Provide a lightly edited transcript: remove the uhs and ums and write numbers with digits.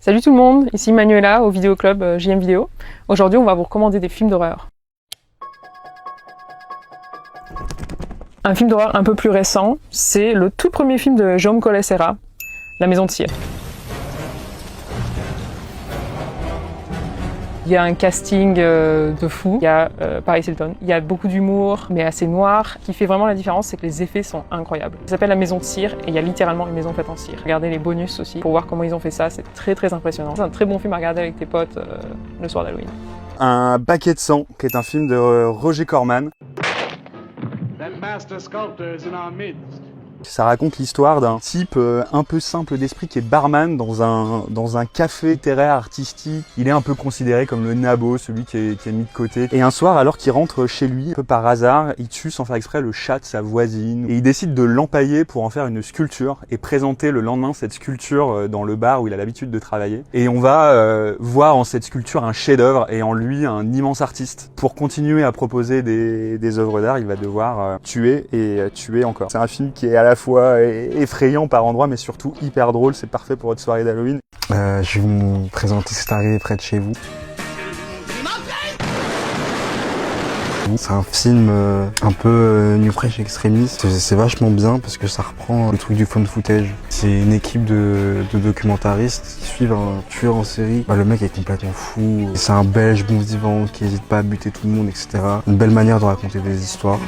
Salut tout le monde, ici Manuela au Vidéo Club JM Vidéo. Aujourd'hui on va vous recommander des films d'horreur. Un film d'horreur un peu plus récent, c'est le tout premier film de Jaume Collet-Serra, La Maison de Cire. Il y a un casting de fou, il y a Paris Hilton, il y a beaucoup d'humour, mais assez noir. Ce qui fait vraiment la différence, c'est que les effets sont incroyables. Ça s'appelle La Maison de Cire et il y a littéralement une maison faite en cire. Regardez les bonus aussi pour voir comment ils ont fait ça, c'est très impressionnant. C'est un très bon film à regarder avec tes potes le soir d'Halloween. Un baquet de sang, qui est un film de Roger Corman. That master sculptor is in our midst. Ça raconte l'histoire d'un type un peu simple d'esprit qui est barman dans un café littéraire artistique. Il est un peu considéré comme le nabo, celui qui est mis de côté. Et un soir, alors qu'il rentre chez lui, un peu par hasard, il tue sans faire exprès le chat de sa voisine. Et il décide de l'empailler pour en faire une sculpture et présenter le lendemain cette sculpture dans le bar où il a l'habitude de travailler. Et on va voir en cette sculpture un chef-d'œuvre et en lui un immense artiste. Pour continuer à proposer des œuvres d'art, il va devoir tuer et tuer encore. C'est un film qui est à la fois effrayant par endroits, mais surtout hyper drôle. C'est parfait pour votre soirée d'Halloween. Je vais vous présenter C'est arrivé près de chez vous. C'est un film un peu New Fresh extrémiste. C'est vachement bien parce que ça reprend le truc du found footage. C'est une équipe de documentaristes qui suivent un tueur en série. Le mec est complètement fou. C'est un Belge bon vivant qui n'hésite pas à buter tout le monde, etc. Une belle manière de raconter des histoires.